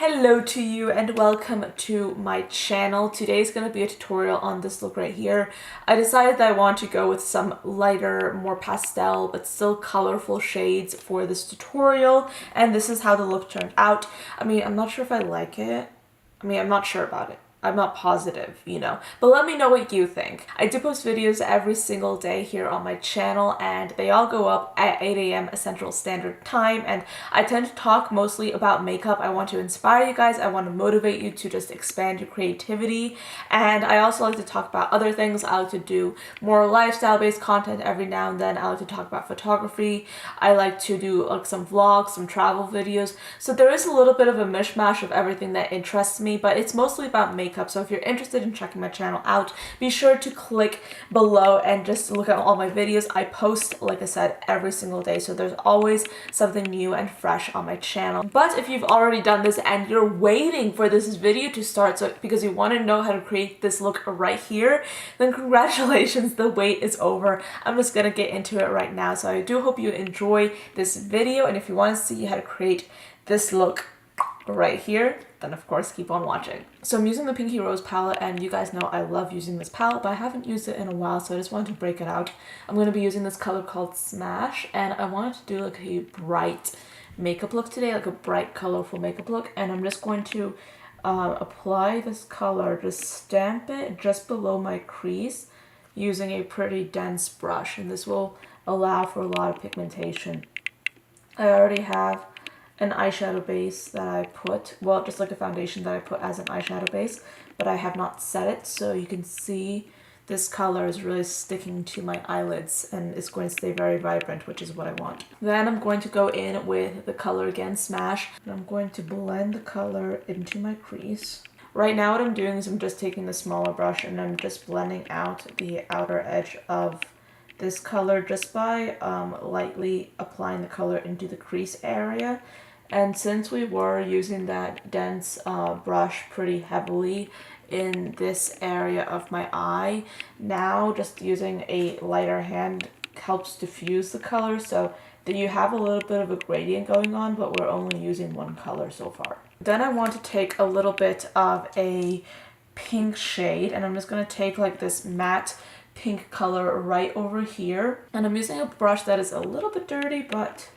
Hello to you and welcome to my channel. Today is going to be a tutorial on this look right here. I decided that I want to go with some lighter, more pastel, but still colorful shades for this tutorial. And this is how the look turned out. I mean, I'm not sure if I like it. I'm not sure about it. I'm not positive, but let me know what you think. I do post videos every single day here on my channel and they all go up at 8 a.m. Central Standard Time, and I tend to talk mostly about makeup. I want to inspire you guys. I want to motivate you to just expand your creativity, and I also like to talk about other things. I like to do more lifestyle-based content every now and then. I like to talk about photography. I like to do like some vlogs, some travel videos. So there is a little bit of a mishmash of everything that interests me, but it's mostly about makeup. So if you're interested in checking my channel out, be sure to click below and just look at all my videos. I post, like I said, every single day, so there's always something new and fresh on my channel. But if you've already done this and you're waiting for this video to start, so because you want to know how to create this look right here, then congratulations, the wait is over. I'm just gonna get into it right now. So I do hope you enjoy this video, and if you want to see how to create this look right here, then of course keep on watching. So I'm using the Pinky Rose palette, and you guys know I love using this palette, but I haven't used it in a while, so I just wanted to break it out. I'm going to be using this color called Smash, and I wanted to do like a bright makeup look today, like a bright colorful makeup look, and I'm just going to apply this color, just stamp it just below my crease using a pretty dense brush, and this will allow for a lot of pigmentation. I already have an eyeshadow base that I put, well, just like a foundation that I put as an eyeshadow base, but I have not set it, so you can see this color is really sticking to my eyelids and it's going to stay very vibrant, which is what I want. Then I'm going to go in with the color again, Smash, and I'm going to blend the color into my crease. Right now what I'm doing is I'm just taking the smaller brush and I'm just blending out the outer edge of this color just by lightly applying the color into the crease area. And since we were using that dense brush pretty heavily in this area of my eye, now just using a lighter hand helps diffuse the color so that you have a little bit of a gradient going on, but we're only using one color so far. Then I want to take a little bit of a pink shade, and I'm just going to take like this matte pink color right over here, and I'm using a brush that is a little bit dirty, but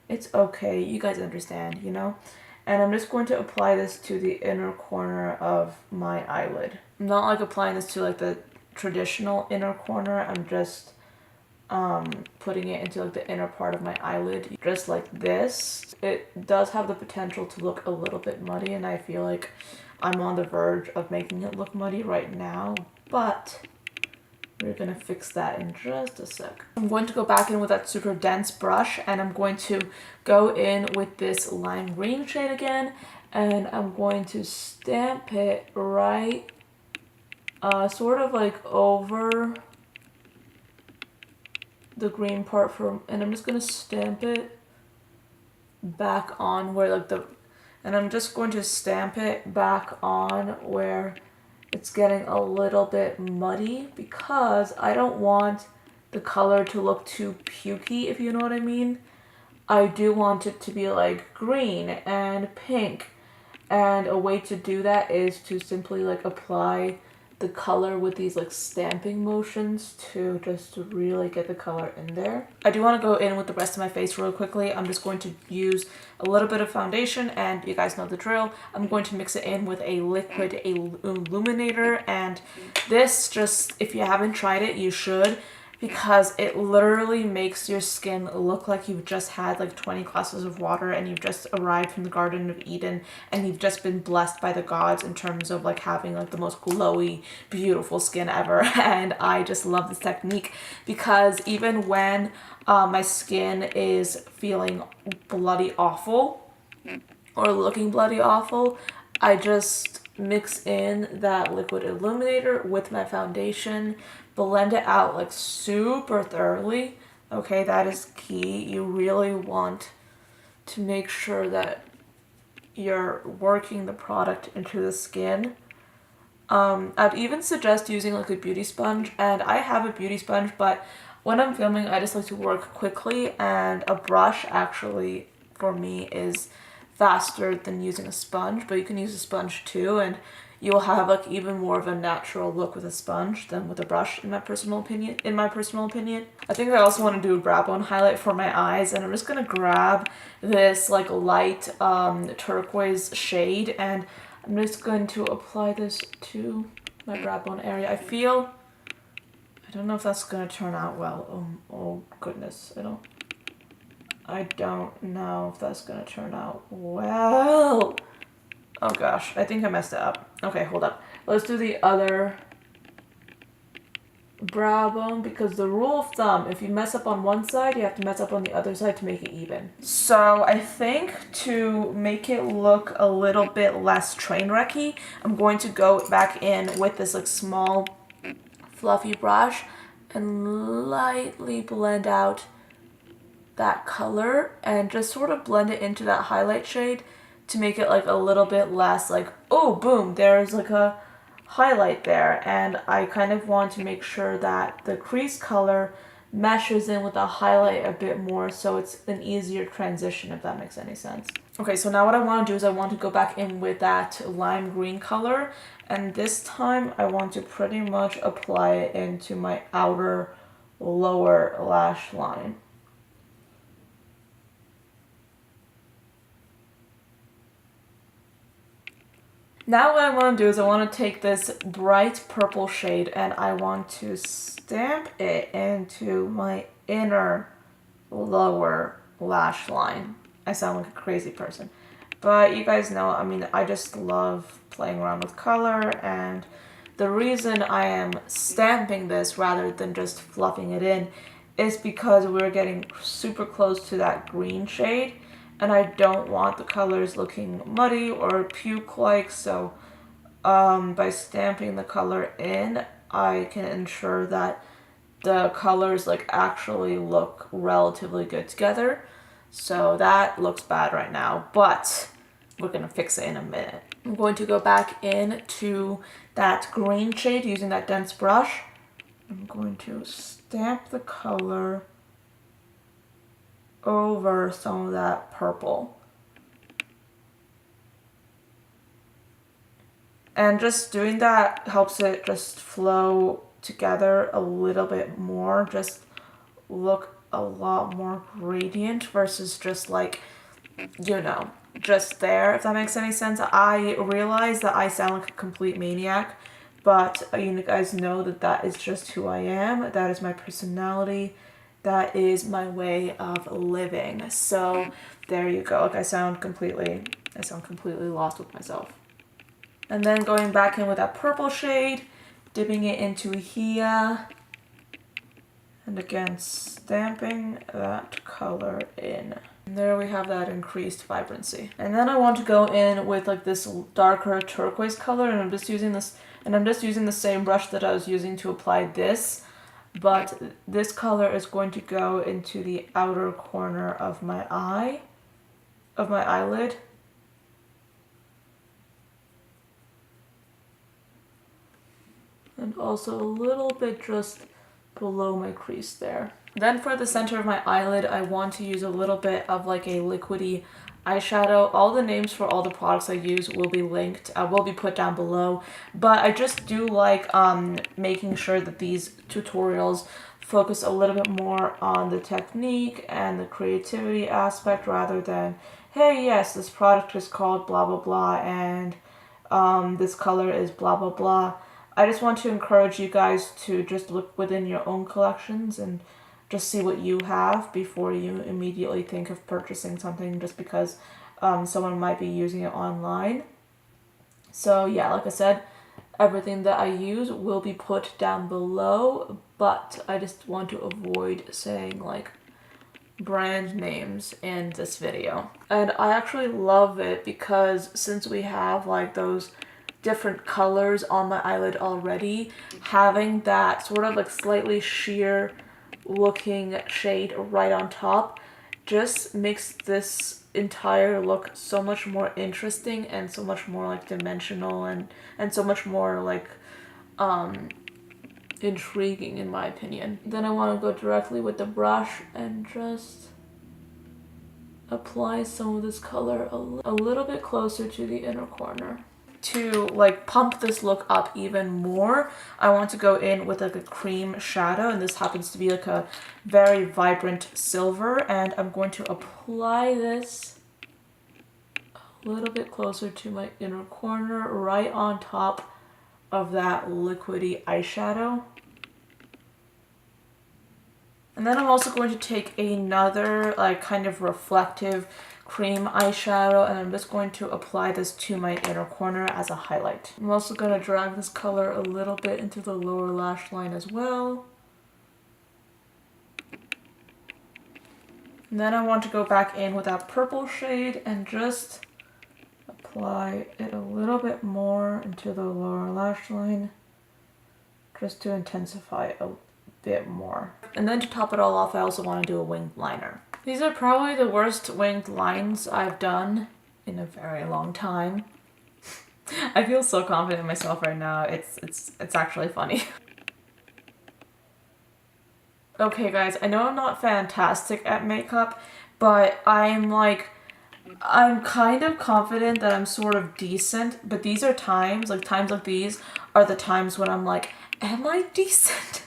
it's okay, you guys understand, and I'm just going to apply this to the inner corner of my eyelid. I'm not like applying this to like the traditional inner corner, I'm just putting it into like the inner part of my eyelid, just like this. It does have the potential to look a little bit muddy, and I feel like I'm on the verge of making it look muddy right now, but we're gonna fix that in just a sec. I'm going to go back in with that super dense brush, and I'm going to go in with this lime green shade again, and I'm going to stamp it right sort of like over the green part and I'm just gonna stamp it back on where I'm just going to stamp it back on where it's getting a little bit muddy, because I don't want the color to look too pukey, if you know what I mean. I do want it to be like green and pink, and a way to do that is to simply like apply the color with these like stamping motions to just to really get the color in there. I do want to go in with the rest of my face real quickly. I'm just going to use a little bit of foundation, and you guys know the drill. I'm going to mix it in with a liquid illuminator, and this, just if you haven't tried it, you should, because it literally makes your skin look like you've just had like 20 glasses of water and you've just arrived from the Garden of Eden and you've just been blessed by the gods in terms of like having like the most glowy, beautiful skin ever. And I just love this technique because even when my skin is feeling bloody awful or looking bloody awful, I just mix in that liquid illuminator with my foundation, blend it out like super thoroughly. Okay, that is key. You really want to make sure that you're working the product into the skin. I'd even suggest using like a beauty sponge, and I have a beauty sponge, but when I'm filming I just like to work quickly, and a brush actually for me is faster than using a sponge, but you can use a sponge too, and you'll have like even more of a natural look with a sponge than with a brush, in my personal opinion. I think I also want to do a brow bone highlight for my eyes, and I'm just gonna grab this like light turquoise shade, and I'm just going to apply this to my brow bone area. I don't know if that's gonna turn out well. Oh goodness, I don't know if that's gonna turn out well. Oh gosh, I think I messed it up. Okay, hold up. Let's do the other brow bone, because the rule of thumb, if you mess up on one side, you have to mess up on the other side to make it even. So I think to make it look a little bit less train wrecky, I'm going to go back in with this like small fluffy brush and lightly blend out that color and just sort of blend it into that highlight shade to make it like a little bit less like, oh boom, there's like a highlight there. And I kind of want to make sure that the crease color meshes in with the highlight a bit more, so it's an easier transition, if that makes any sense. Okay, so now what I want to do is I want to go back in with that lime green color, and this time I want to pretty much apply it into my outer lower lash line. Now what I want to do is I want to take this bright purple shade and I want to stamp it into my inner lower lash line. I sound like a crazy person. But you guys know, I mean, I just love playing around with color, and the reason I am stamping this rather than just fluffing it in is because we're getting super close to that green shade, and I don't want the colors looking muddy or puke-like, so by stamping the color in, I can ensure that the colors like actually look relatively good together. So that looks bad right now, but we're gonna fix it in a minute. I'm going to go back into that green shade using that dense brush. I'm going to stamp the color over some of that purple. And just doing that helps it just flow together a little bit more, just look a lot more gradient versus just like, you know, just there, if that makes any sense. I realize that I sound like a complete maniac, but you guys know that that is just who I am. That is my personality. That is my way of living. So there you go. Like I sound completely lost with myself. And then going back in with that purple shade, dipping it into here, and again stamping that color in. And there we have that increased vibrancy. And then I want to go in with like this darker turquoise color, and I'm just using the same brush that I was using to apply this, but this color is going to go into the outer corner of my eyelid. And also a little bit just below my crease there. Then for the center of my eyelid, I want to use a little bit of like a liquidy eyeshadow. All the names for all the products I use will be linked, will be put down below. But I just do like making sure that these tutorials focus a little bit more on the technique and the creativity aspect rather than, hey, yes, this product is called blah, blah, blah, and this color is blah, blah, blah. I just want to encourage you guys to just look within your own collections and just see what you have before you immediately think of purchasing something just because someone might be using it online. So yeah, like I said, everything that I use will be put down below, but I just want to avoid saying like brand names in this video. And I actually love it because since we have like those different colors on my eyelid already, having that sort of like slightly sheer looking shade right on top just makes this entire look so much more interesting and so much more like dimensional and so much more like intriguing in my opinion. Then I want to go directly with the brush and just apply some of this color a little bit closer to the inner corner. To like pump this look up even more, I want to go in with like a cream shadow, and this happens to be like a very vibrant silver, and I'm going to apply this a little bit closer to my inner corner, right on top of that liquidy eyeshadow. And then I'm also going to take another like kind of reflective cream eyeshadow, and I'm just going to apply this to my inner corner as a highlight. I'm also going to drag this color a little bit into the lower lash line as well. And then I want to go back in with that purple shade and just apply it a little bit more into the lower lash line, just to intensify a bit more. And then to top it all off, I also want to do a winged liner. These are probably the worst winged lines I've done in a very long time. I feel so confident in myself right now. It's actually funny. Okay guys, I know I'm not fantastic at makeup, but I'm kind of confident that I'm sort of decent, but these are times like these are the times when I'm like, am I decent?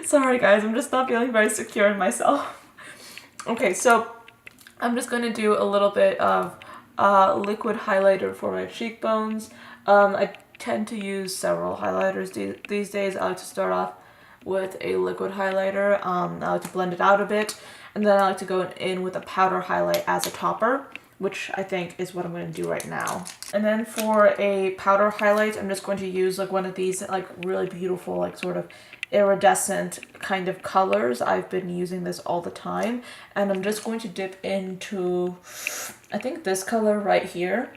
Sorry guys, I'm just not feeling very secure in myself. Okay, so I'm just going to do a little bit of liquid highlighter for my cheekbones. I tend to use several highlighters these days. I like to start off with a liquid highlighter. I like to blend it out a bit, and then I like to go in with a powder highlight as a topper, which I think is what I'm going to do right now. And then for a powder highlight, I'm just going to use like one of these like really beautiful like sort of iridescent kind of colors. I've been using this all the time, and I'm just going to dip into, I think, this color right here,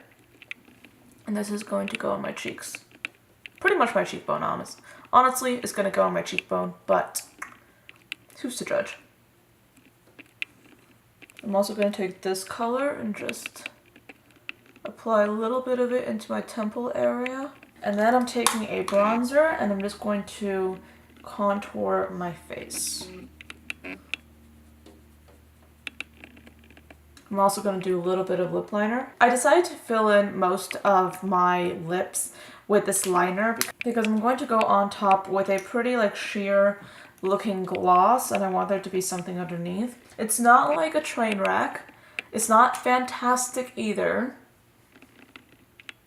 and this is going to go on my cheeks. Pretty much my cheekbone, honestly, it's going to go on my cheekbone, but who's to judge? I'm also going to take this color and just apply a little bit of it into my temple area. And then I'm taking a bronzer and I'm just going to contour my face. I'm also going to do a little bit of lip liner. I decided to fill in most of my lips with this liner because I'm going to go on top with a pretty like sheer looking gloss, and I want there to be something underneath. It's not like a train wreck. It's not fantastic either,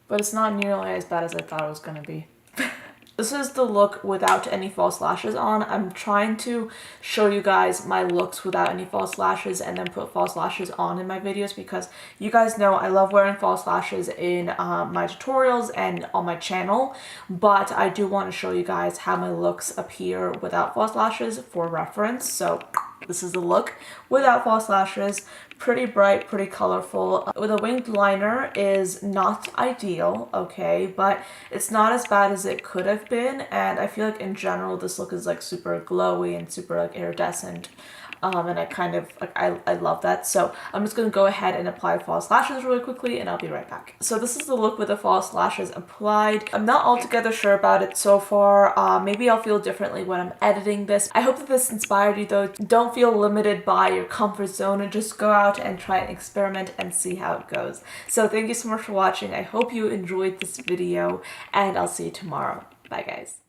but it's not nearly as bad as I thought it was going to be. This is the look without any false lashes on. I'm trying to show you guys my looks without any false lashes and then put false lashes on in my videos, because you guys know I love wearing false lashes in my tutorials and on my channel, but I do want to show you guys how my looks appear without false lashes for reference. So this is the look without false lashes. Pretty bright, pretty colorful. With a winged liner is not ideal, okay, but it's not as bad as it could have been, and I feel like in general this look is like super glowy and super like iridescent. And I kind of, like, I love that. So I'm just going to go ahead and apply false lashes really quickly, and I'll be right back. So this is the look with the false lashes applied. I'm not altogether sure about it so far. Maybe I'll feel differently when I'm editing this. I hope that this inspired you though. Don't feel limited by your comfort zone, and just go out and try and experiment and see how it goes. So thank you so much for watching. I hope you enjoyed this video, and I'll see you tomorrow. Bye guys.